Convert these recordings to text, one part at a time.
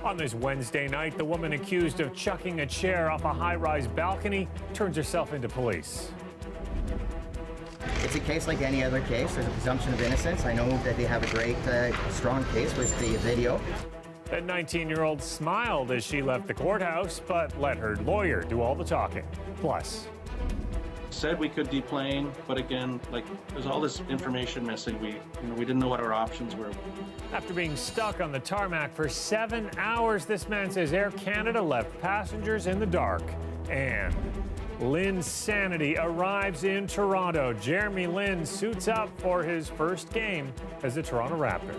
On this Wednesday night, the woman accused of chucking a chair off a high-rise balcony turns herself into police. It's a case like any other case. There's a presumption of innocence. I know that they have a great, strong case with the video. That 19-year-old smiled as she left the courthouse, but let her lawyer do all the talking. Plus, said we could deplane, but again, there's all this information missing. We didn't know what our options were. After being stuck on the tarmac for 7 hours, this man says Air Canada left passengers in the dark. And Lynn's sanity arrives in Toronto. Jeremy Lin suits up for his first game as a Toronto Raptor.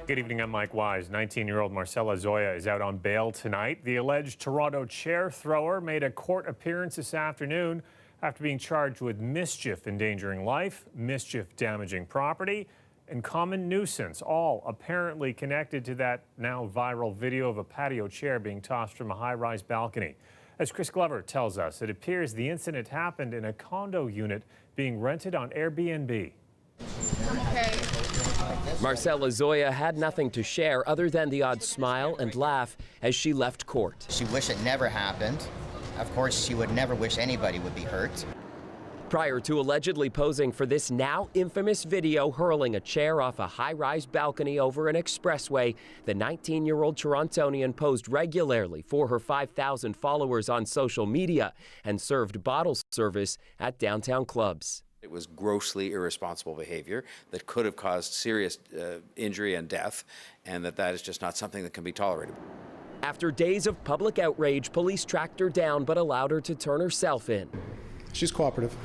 Good evening, I'm Mike Wise. 19-year-old Marcella Zoya is out on bail tonight. The alleged Toronto chair thrower made a court appearance this afternoon after being charged with mischief endangering life, mischief damaging property, and common nuisance, all apparently connected to that now viral video of a patio chair being tossed from a high-rise balcony. As Chris Glover tells us, it appears the incident happened in a condo unit being rented on Airbnb. Okay. Marcella Zoya had nothing to share other than the odd smile and laugh as she left court. She wished it never happened. Of course, she would never wish anybody would be hurt. Prior to allegedly posing for this now infamous video hurling a chair off a high-rise balcony over an expressway, the 19-year-old Torontonian posed regularly for her 5,000 followers on social media and served bottle service at downtown clubs. It was grossly irresponsible behavior that could have caused serious injury and death, and that is just not something that can be tolerated. After days of public outrage, police tracked her down but allowed her to turn herself in. She's cooperative.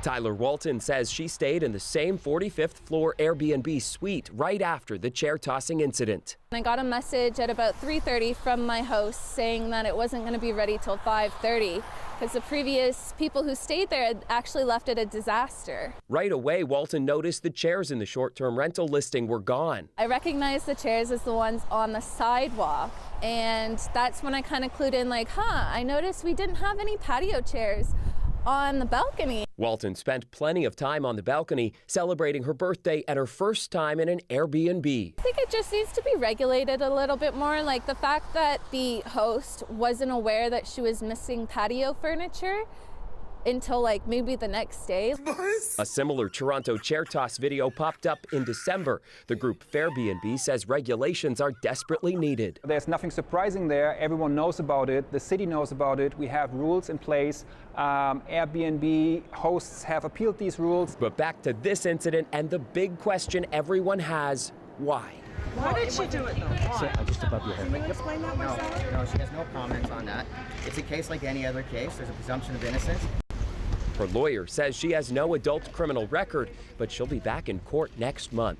Tyler Walton says she stayed in the same 45th floor Airbnb suite right after the chair tossing incident. I got a message at about 3:30 from my host saying that it wasn't going to be ready till 5:30 because the previous people who stayed there had actually left it a disaster. Right away, Walton noticed the chairs in the short-term rental listing were gone. I recognized the chairs as the ones on the sidewalk, and that's when I kind of clued in I noticed we didn't have any patio chairs on the balcony. Walton spent plenty of time on the balcony celebrating her birthday and her first time in an Airbnb. I think it just needs to be regulated a little bit more, like the fact that the host wasn't aware that she was missing patio furniture until maybe the next day. A similar Toronto chair toss video popped up in December. The group Fairbnb says regulations are desperately needed. There's nothing surprising there. Everyone knows about it. The city knows about it. We have rules in place. Airbnb hosts have appealed these rules. But back to this incident and the big question everyone has, why? Why did she do it though? Why? Just above your head. Can you explain that, Marcella? No, she has no comment on that. It's a case like any other case. There's a presumption of innocence. Her lawyer says she has no adult criminal record, but she'll be back in court next month.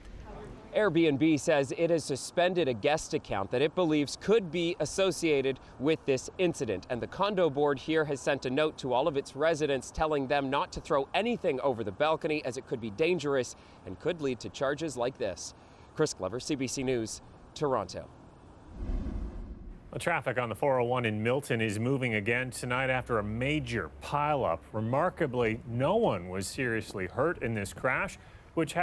Airbnb says it has suspended a guest account that it believes could be associated with this incident. And the condo board here has sent a note to all of its residents telling them not to throw anything over the balcony as it could be dangerous and could lead to charges like this. Chris Glover, CBC News, Toronto. The traffic on the 401 in Milton is moving again tonight after a major pileup. Remarkably, no one was seriously hurt in this crash, which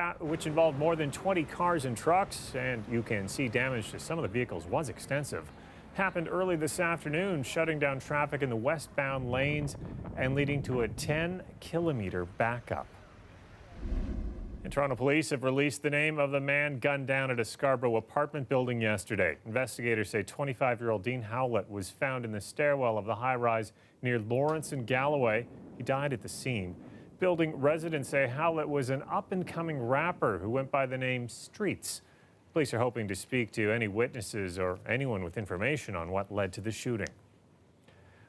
involved more than 20 cars and trucks, and you can see damage to some of the vehicles was extensive. Happened early this afternoon, shutting down traffic in the westbound lanes and leading to a 10-kilometer backup. And Toronto police have released the name of the man gunned down at a Scarborough apartment building yesterday. Investigators say 25-year-old Dean Howlett was found in the stairwell of the high-rise near Lawrence and Galloway. He died at the scene. Building residents say Howlett was an up-and-coming rapper who went by the name Streets. Police are hoping to speak to any witnesses or anyone with information on what led to the shooting.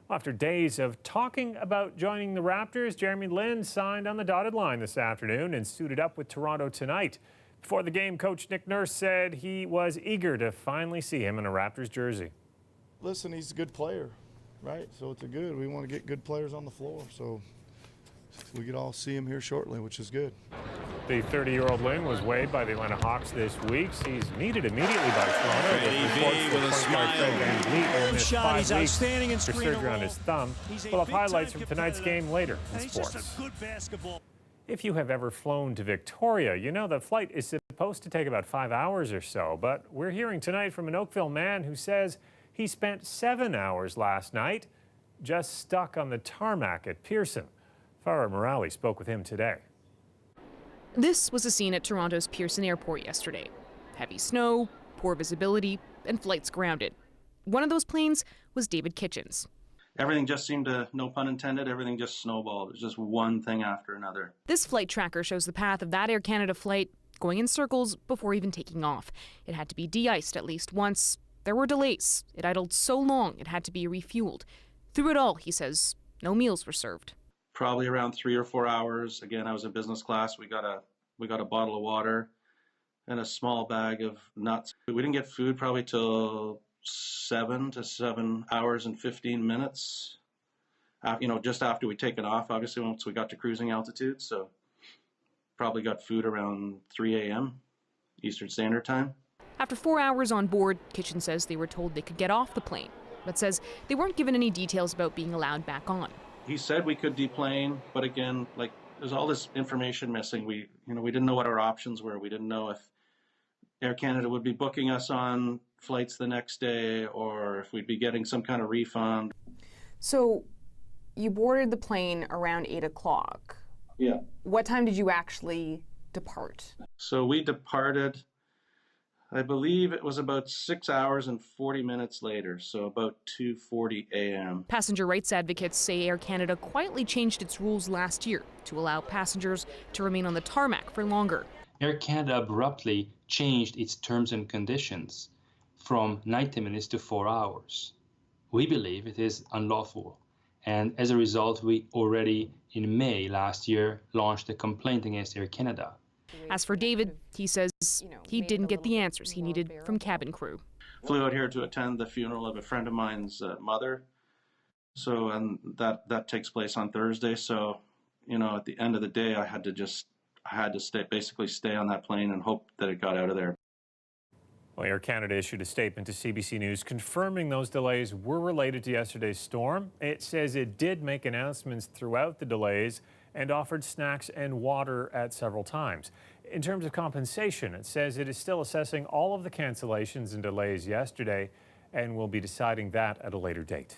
After days of talking about joining the Raptors, Jeremy Lin signed on the dotted line this afternoon and suited up with Toronto tonight. Before the game, Coach Nick Nurse said he was eager to finally see him in a Raptors jersey. Listen, he's a good player, right? So it's we want to get good players on the floor. So we could all see him here shortly, which is good. The 30-year-old Lin was waived by the Atlanta Hawks this week. He's needed immediately by Toronto. With a smile. Shot. He's outstanding in surgery on his thumb. We'll have highlights from tonight's game later in sports. If you have ever flown to Victoria, you know the flight is supposed to take about 5 hours or so, but we're hearing tonight from an Oakville man who says he spent 7 hours last night just stuck on the tarmac at Pearson. Farah Morali spoke with him today. This was a scene at Toronto's Pearson Airport yesterday. Heavy snow, poor visibility, and flights grounded. One of those planes was David Kitchen's. Everything just seemed to, no pun intended, everything just snowballed. It was just one thing after another. This flight tracker shows the path of that Air Canada flight going in circles before even taking off. It had to be de-iced at least once. There were delays. It idled so long it had to be refueled. Through it all, he says, no meals were served. Probably around 3 or 4 hours. Again, I was in business class. We got a bottle of water and a small bag of nuts. We didn't get food probably till 7 to 7 hours and 15 minutes. Just after we'd taken off, obviously, once we got to cruising altitude. So probably got food around 3 a.m. Eastern Standard Time. After 4 hours on board, Kitchen says they were told they could get off the plane, but says they weren't given any details about being allowed back on. He said we could deplane, but again, there's all this information missing. We didn't know what our options were. We didn't know if Air Canada would be booking us on flights the next day or if we'd be getting some kind of refund. So you boarded the plane around 8 o'clock. Yeah. What time did you actually depart? So we departed, I believe it was about 6 hours and 40 minutes later, so about 2:40 a.m. Passenger rights advocates say Air Canada quietly changed its rules last year to allow passengers to remain on the tarmac for longer. Air Canada abruptly changed its terms and conditions from 90 minutes to 4 hours. We believe it is unlawful, and as a result, we already in May last year launched a complaint against Air Canada. As for David, he says he didn't get the answers he needed from cabin crew. Flew out here to attend the funeral of a friend of mine's mother. So, and that takes place on Thursday. So, at the end of the day, I had to basically stay on that plane and hope that it got out of there. Well, Air Canada issued a statement to CBC News confirming those delays were related to yesterday's storm. It says it did make announcements throughout the delays and offered snacks and water at several times. In terms of compensation, it says it is still assessing all of the cancellations and delays yesterday and will be deciding that at a later date.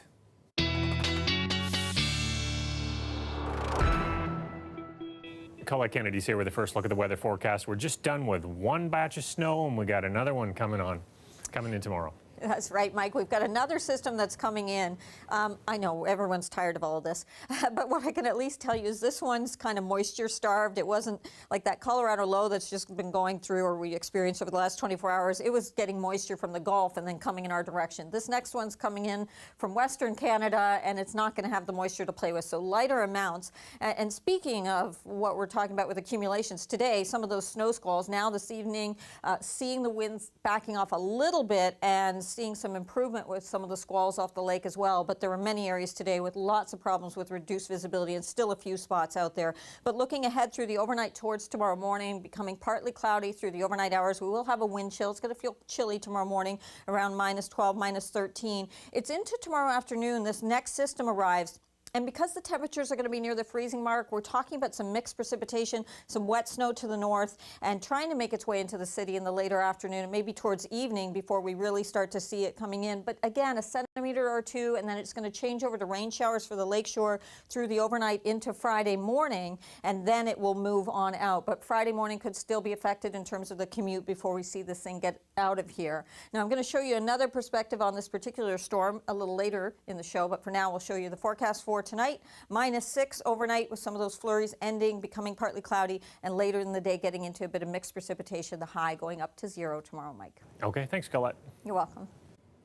Colette Kennedy's here with the first look at the weather forecast. We're just done with one batch of snow and we got another one coming in tomorrow. That's right, Mike. We've got another system that's coming in. I know everyone's tired of all of this, but what I can at least tell you is this one's kind of moisture starved. It wasn't like that Colorado low that's just been going through or we experienced over the last 24 hours. It was getting moisture from the Gulf and then coming in our direction. This next one's coming in from Western Canada and it's not going to have the moisture to play with, so lighter amounts. And speaking of what we're talking about with accumulations today, some of those snow squalls now this evening, seeing the winds backing off a little bit and seeing some improvement with some of the squalls off the lake as well, but there were many areas today with lots of problems with reduced visibility and still a few spots out there. But looking ahead through the overnight towards tomorrow morning, becoming partly cloudy through the overnight hours, we will have a wind chill. It's going to feel chilly tomorrow morning around -12, -13. It's into tomorrow afternoon. This next system arrives. And because the temperatures are going to be near the freezing mark, we're talking about some mixed precipitation, some wet snow to the north, and trying to make its way into the city in the later afternoon and maybe towards evening before we really start to see it coming in. But again, a centimeter or two, and then it's going to change over to rain showers for the lakeshore through the overnight into Friday morning, and then it will move on out. But Friday morning could still be affected in terms of the commute before we see this thing get out of here. Now, I'm going to show you another perspective on this particular storm a little later in the show, but for now, we'll show you the forecast for tonight. -6 overnight with some of those flurries ending, becoming partly cloudy, and later in the day getting into a bit of mixed precipitation, the high going up to 0 tomorrow, Mike. Okay, thanks, Colette. You're welcome.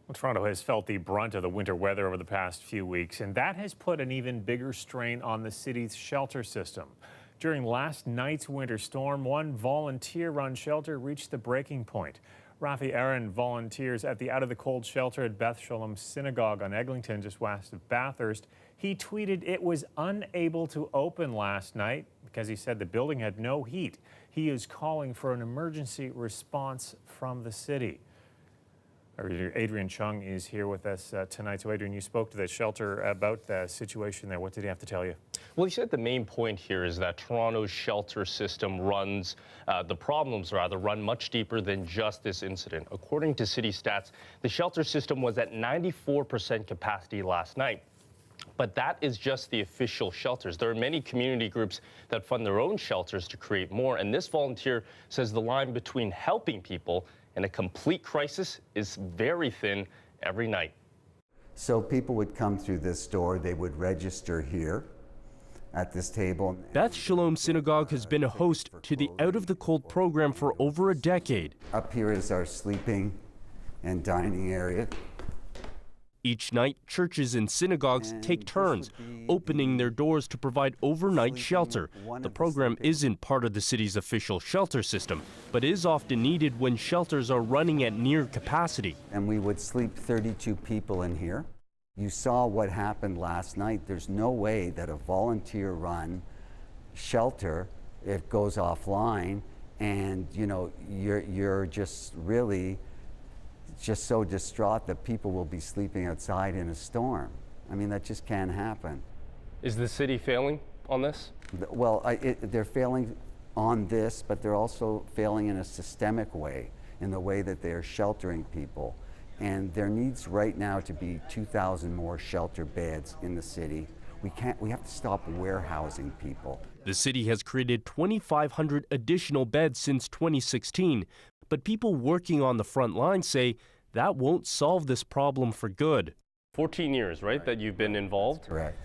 Well, Toronto has felt the brunt of the winter weather over the past few weeks, and that has put an even bigger strain on the city's shelter system. During last night's winter storm, one volunteer-run shelter reached the breaking point. Rafi Aaron volunteers at the Out of the Cold shelter at Beth Shalom Synagogue on Eglinton, just west of Bathurst. He tweeted it was unable to open last night because he said the building had no heat. He is calling for an emergency response from the city. Adrienne Chung is here with us tonight. So, Adrienne, you spoke to the shelter about the situation there. What did he have to tell you? Well, he said the main point here is that Toronto's shelter system runs, the problems rather, run much deeper than just this incident. According to city stats, the shelter system was at 94% capacity last night. But that is just the official shelters. There are many community groups that fund their own shelters to create more. And this volunteer says the line between helping people and a complete crisis is very thin every night. So people would come through this door, they would register here at this table. Beth Shalom Synagogue has been a host to the Out of the Cold program for over a decade. Up here is our sleeping and dining area. Each night, churches and synagogues take turns, opening their doors to provide overnight shelter. The program isn't part of the city's official shelter system, but is often needed when shelters are running at near capacity. And we would sleep 32 people in here. You saw what happened last night. There's no way that a volunteer-run shelter, it goes offline, and you're just really just so distraught that people will be sleeping outside in a storm. I mean, that just can't happen. Is the city failing on this? Well, they're failing on this, but they're also failing in a systemic way, in the way that they're sheltering people. And there needs right now to be 2,000 more shelter beds in the city. We have to stop warehousing people. The city has created 2,500 additional beds since 2016, but people working on the front line say that won't solve this problem for good. 14 years, right, that you've been involved? Correct.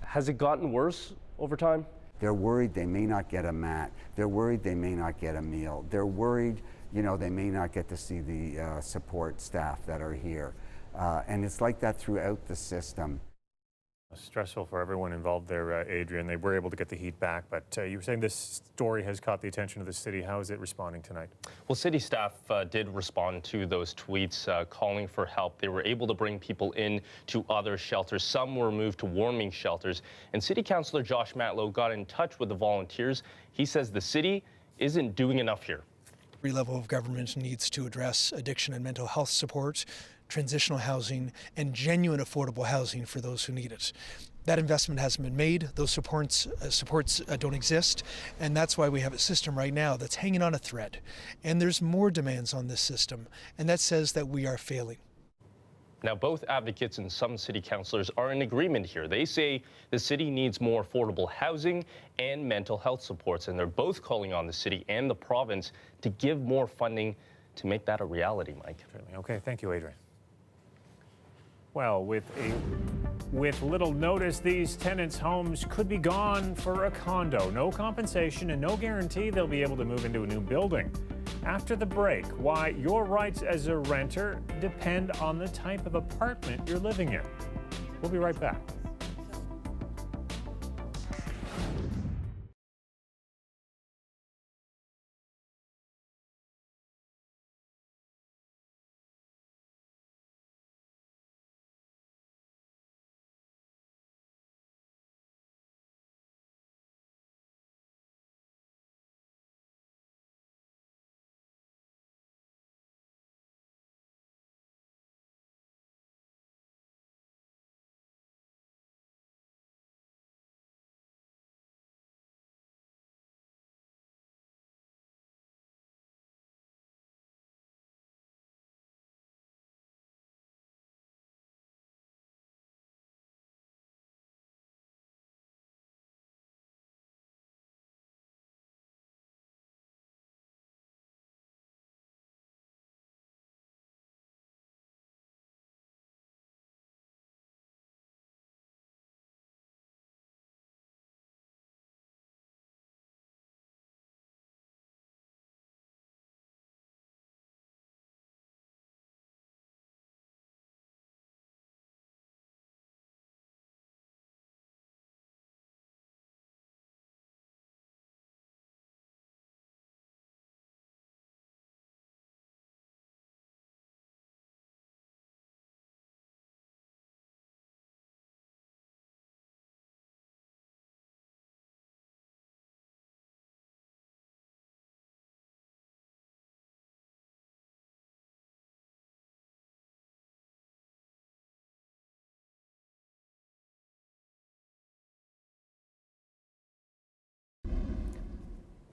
Has it gotten worse over time? They're worried they may not get a mat. They're worried they may not get a meal. They're worried, they may not get to see the support staff that are here. And it's like that throughout the system. Stressful for everyone involved there, Adrienne. They were able to get the heat back, but you were saying this story has caught the attention of the city. How is it responding tonight? Well, city staff did respond to those tweets calling for help. They were able to bring people in to other shelters. Some were moved to warming shelters. And City Councillor Josh Matlow got in touch with the volunteers. He says the city isn't doing enough here. Every level of government needs to address addiction and mental health support, transitional housing, and genuine affordable housing for those who need it. That investment hasn't been made. Those supports don't exist, and that's why we have a system right now that's hanging on a thread. And there's more demands on this system, and that says that we are failing. Now, both advocates and some city councillors are in agreement here. They say the city needs more affordable housing and mental health supports, and they're both calling on the city and the province to give more funding to make that a reality, Mike. Okay, thank you, Adrienne. Well, with little notice, these tenants' homes could be gone for a condo. No compensation and no guarantee they'll be able to move into a new building. After the break, why your rights as a renter depend on the type of apartment you're living in. We'll be right back.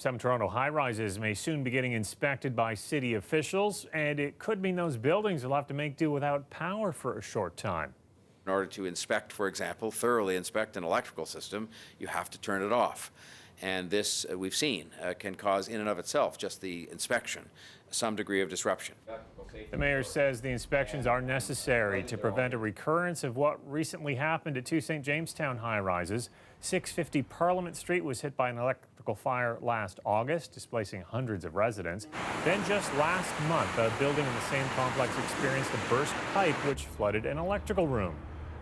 Some Toronto high-rises may soon be getting inspected by city officials, and it could mean those buildings will have to make do without power for a short time. In order to inspect, for example, thoroughly inspect an electrical system, you have to turn it off. And this, we've seen, can cause in and of itself, just the inspection, some degree of disruption. The mayor says the inspections are necessary to prevent a recurrence of what recently happened at two St. Jamestown high-rises. 650 Parliament Street was hit by an electrical fire last August, displacing hundreds of residents. Then just last month, a building in the same complex experienced a burst pipe which flooded an electrical room.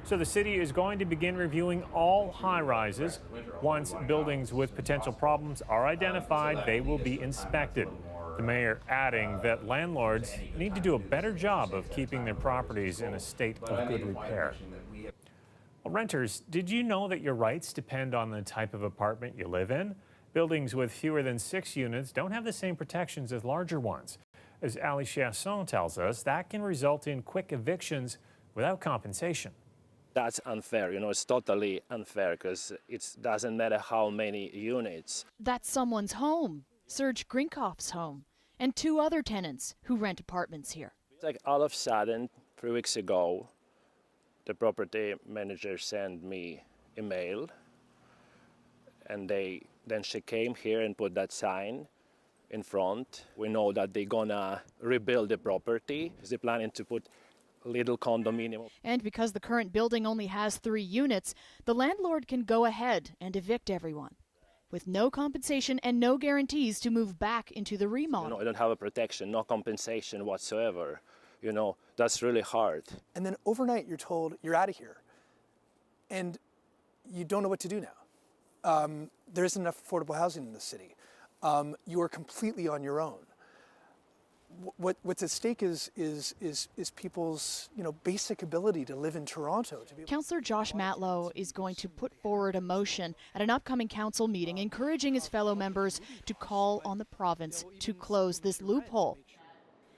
So the city is going to begin reviewing all high-rises. Once buildings with potential problems are identified, they will be inspected. The mayor adding that landlords need to do a better job of keeping their properties in a state of good repair. Well, renters, did you know that your rights depend on the type of apartment you live in? Buildings with fewer than 6 units don't have the same protections as larger ones. As Ali Chiasson tells us, that can result in quick evictions without compensation. That's unfair. It's totally unfair because it doesn't matter how many units. That's someone's home, Serge Grinkoff's home, and 2 other tenants who rent apartments here. It's like all of a sudden, 3 weeks ago, the property manager sent me a mail, and then she came here and put that sign in front. We know that they're gonna rebuild the property. They're planning to put little condominium. And because the current building only has 3 units, the landlord can go ahead and evict everyone, with no compensation and no guarantees to move back into the remodel. I don't have a protection, no compensation whatsoever. That's really hard. And then overnight you're told you're out of here, and you don't know what to do now. There isn't enough affordable housing in the city. You are completely on your own. What's at stake is people's basic ability to live in Toronto. Councillor Josh Matlow is going to put forward a motion at an upcoming council meeting encouraging his fellow members to call on the province to close this loophole.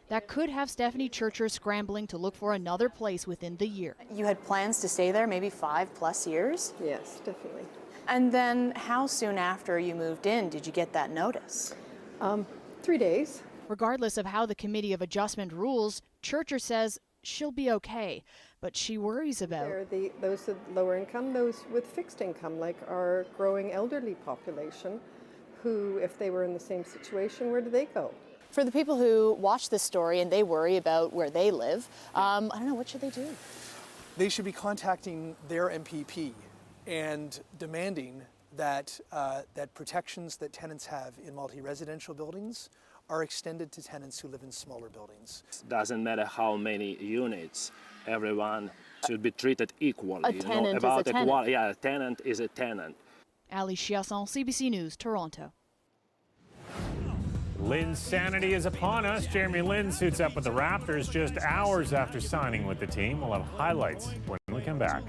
That could have Stephanie Churcher scrambling to look for another place within the year. You had plans to stay there maybe 5+ years? Yes, definitely. And then how soon after you moved in did you get that notice? 3 days. Regardless of how the Committee of Adjustment rules, Churcher says she'll be okay, but she worries about those with lower income, those with fixed income, like our growing elderly population, who, if they were in the same situation, where do they go? For the people who watch this story and they worry about where they live, I don't know, what should they do? They should be contacting their MPP and demanding that that protections that tenants have in multi-residential buildings are extended to tenants who live in smaller buildings. It doesn't matter how many units, everyone should be treated equally. A tenant is a tenant. Yeah, a tenant is a tenant. Ali Chiasson, CBC News, Toronto. Lynn's sanity is upon us. Jeremy Lin suits up with the Raptors just hours after signing with the team. We'll have highlights when we come back.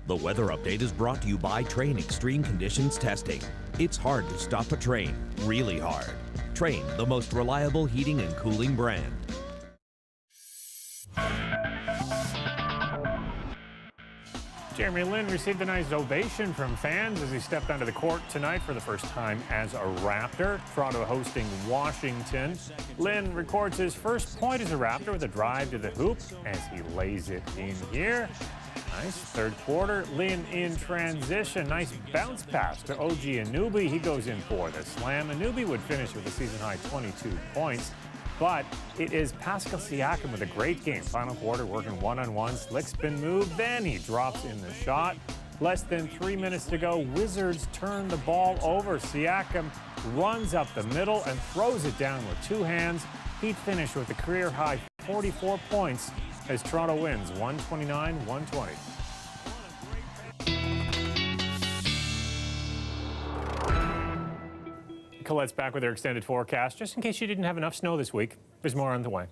The weather update is brought to you by Train Extreme Conditions Testing. It's hard to stop a train, really hard. Train, the most reliable heating and cooling brand. Jeremy Lin received a nice ovation from fans as he stepped onto the court tonight for the first time as a Raptor. Toronto hosting Washington. Lin records his first point as a Raptor with a drive to the hoop as he lays it in here. Nice third quarter. Lin in transition. Nice bounce pass to OG Anunoby. He goes in for the slam. Anunoby would finish with a season-high 22 points. But it is Pascal Siakam with a great game. Final quarter working one-on-one, slick spin move, then he drops in the shot. Less than 3 minutes to go, Wizards turn the ball over. Siakam runs up the middle and throws it down with two hands. He'd finish with a career-high 44 points as Toronto wins 129-120. Colette's back with her extended forecast. Just in case you didn't have enough snow this week, there's more on the way.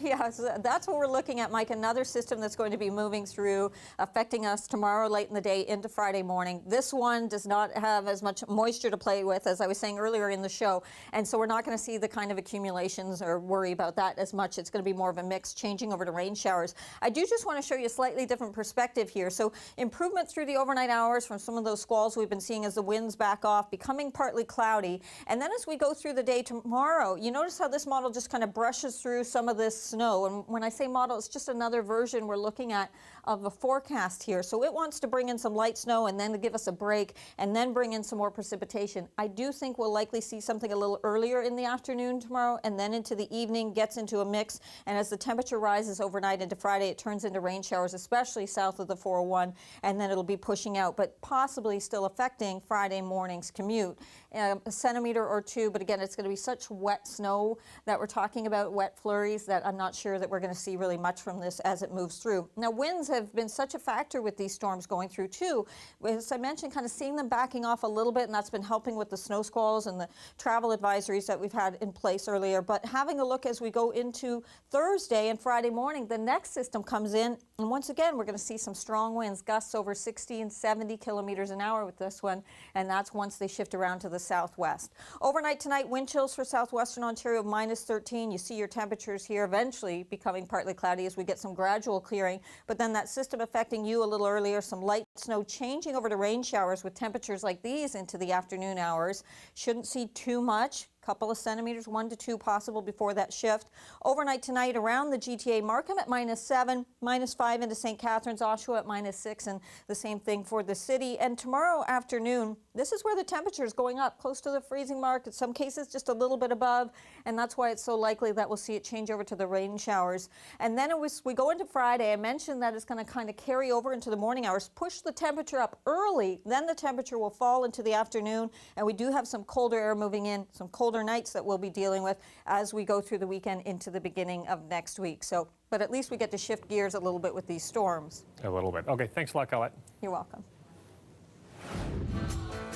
Yeah, so that's what we're looking at, Mike. Another system that's going to be moving through, affecting us tomorrow late in the day into Friday morning. This one does not have as much moisture to play with, as I was saying earlier in the show. And so we're not going to see the kind of accumulations or worry about that as much. It's going to be more of a mix, changing over to rain showers. I do just want to show you a slightly different perspective here. So improvement through the overnight hours from some of those squalls we've been seeing as the winds back off, becoming partly cloudy. And then as we go through the day tomorrow, you notice how this model just kind of brushes through some of this snow. And when I say model, it's just another version we're looking at of a forecast here. So it wants to bring in some light snow and then to give us a break and then bring in some more precipitation. I do think we'll likely see something a little earlier in the afternoon tomorrow and then into the evening, gets into a mix. And as the temperature rises overnight into Friday, it turns into rain showers, especially south of the 401, and then it'll be pushing out, but possibly still affecting Friday morning's commute. A centimeter or two, but again, it's going to be such wet snow that we're talking about, wet flurries, that I'm not sure that we're going to see really much from this as it moves through. Now, winds have been such a factor with these storms going through too. As I mentioned, kind of seeing them backing off a little bit, and that's been helping with the snow squalls and the travel advisories that we've had in place earlier. But having a look as we go into Thursday and Friday morning, the next system comes in, and once again, we're going to see some strong winds, gusts over 60 and 70 kilometers an hour with this one, and that's once they shift around to the southwest. Overnight tonight, wind chills for southwestern Ontario of -13. You see your temperatures here eventually becoming partly cloudy as we get some gradual clearing, but then that system affecting you a little earlier, some light snow changing over to rain showers with temperatures like these into the afternoon hours. Shouldn't see too much. Couple of centimeters, 1 to 2 possible before that shift. Overnight tonight around the GTA, Markham at -7, -5 into St. Catharines, Oshawa at -6, and the same thing for the city. And tomorrow afternoon, this is where the temperature is going up, close to the freezing mark, in some cases just a little bit above, and that's why it's so likely that we'll see it change over to the rain showers. And then we go into Friday, I mentioned that it's going to kind of carry over into the morning hours, push the temperature up early, then the temperature will fall into the afternoon, and we do have some colder air moving in, some colder nights that we'll be dealing with as we go through the weekend into the beginning of next week. So, but at least we get to shift gears a little bit with these storms. A little bit. Okay, thanks a lot, Colette. You're welcome.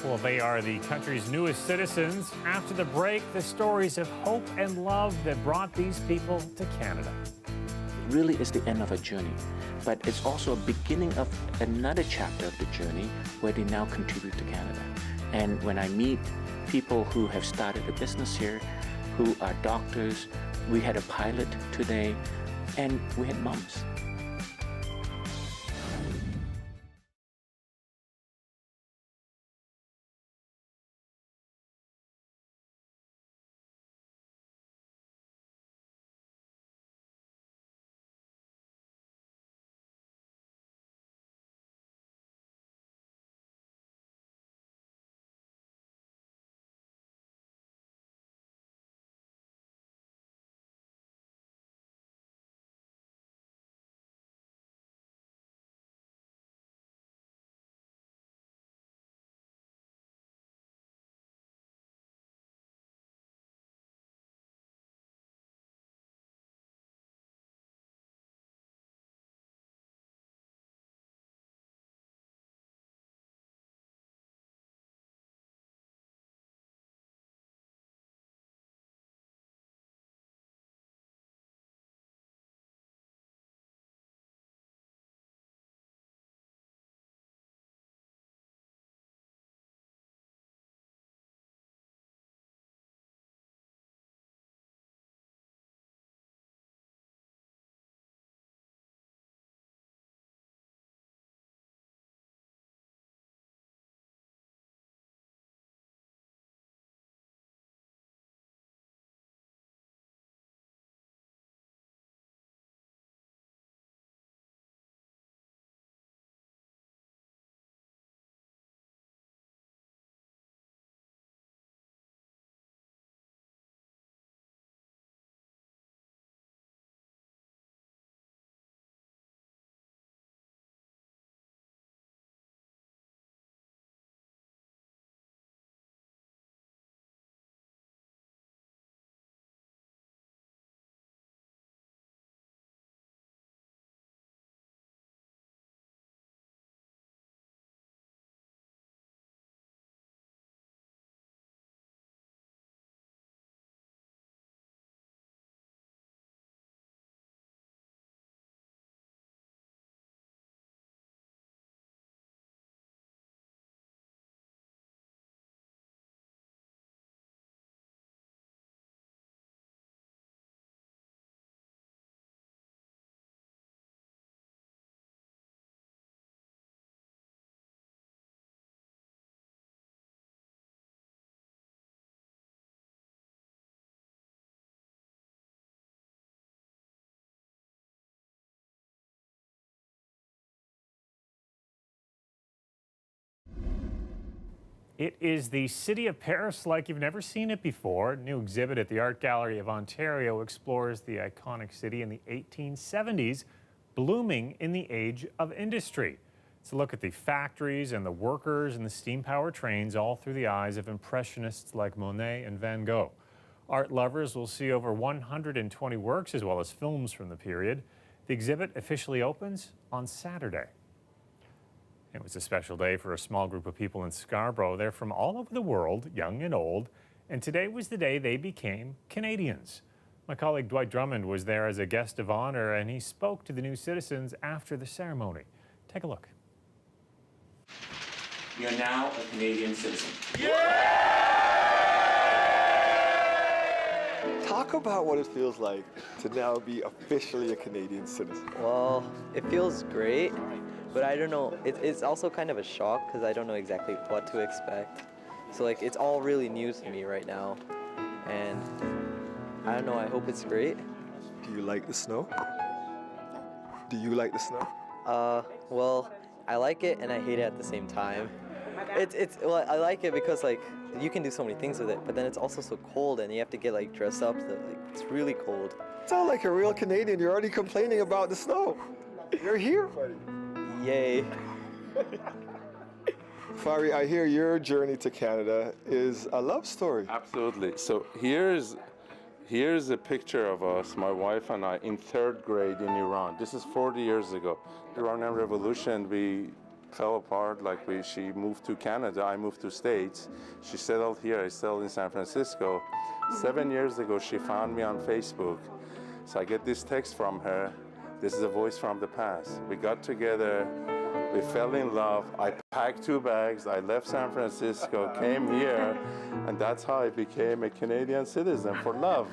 Well, they are the country's newest citizens. After the break, the stories of hope and love that brought these people to Canada. It really is the end of a journey, but it's also a beginning of another chapter of the journey where they now contribute to Canada. And when I meet people who have started a business here, who are doctors, we had a pilot today, and we had moms. It is the city of Paris like you've never seen it before. A new exhibit at the Art Gallery of Ontario explores the iconic city in the 1870s, blooming in the age of industry. It's a look at the factories and the workers and the steam-powered trains, all through the eyes of impressionists like Monet and Van Gogh. Art lovers will see over 120 works as well as films from the period. The exhibit officially opens on Saturday. It was a special day for a small group of people in Scarborough. They're from all over the world, young and old, and today was the day they became Canadians. My colleague Dwight Drummond was there as a guest of honor, and he spoke to the new citizens after the ceremony. Take a look. You are now a Canadian citizen. Talk about what it feels like to now be officially a Canadian citizen. Well, it feels great, but I don't know. It's also kind of a shock because I don't know exactly what to expect. So like, it's all really new to me right now, and I don't know. I hope it's great. Do you like the snow? Do you like the snow? Well, I like it and I hate it at the same time. Well, I like it because like you can do so many things with it, but then it's also so cold and you have to get like dressed up. So, like, it's really cold. Sound like a real Canadian. You're already complaining about the snow. You're here, buddy. Yay. Fari, I hear your journey to Canada is a love story. Absolutely. So here's a picture of us, my wife and I, in 3rd grade in Iran. This is 40 years ago. The Iranian Revolution, we fell apart. She moved to Canada, I moved to States. She settled here, I settled in San Francisco. 7 years ago, she found me on Facebook. So I get this text from her. This is a voice from the past. We got together, we fell in love. I packed 2 bags, I left San Francisco, came here, and that's how I became a Canadian citizen for love.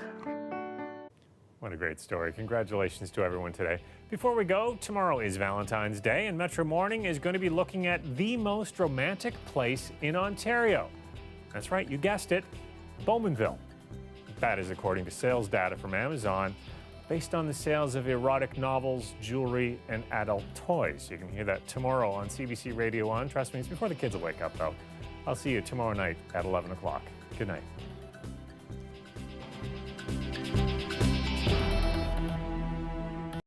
What a great story. Congratulations to everyone today. Before we go, tomorrow is Valentine's Day, and Metro Morning is going to be looking at the most romantic place in Ontario. That's right, you guessed it, Bowmanville. That is according to sales data from Amazon, based on the sales of erotic novels, jewelry, and adult toys. You can hear that tomorrow on CBC Radio 1. Trust me, it's before the kids will wake up, though. I'll see you tomorrow night at 11 o'clock. Good night.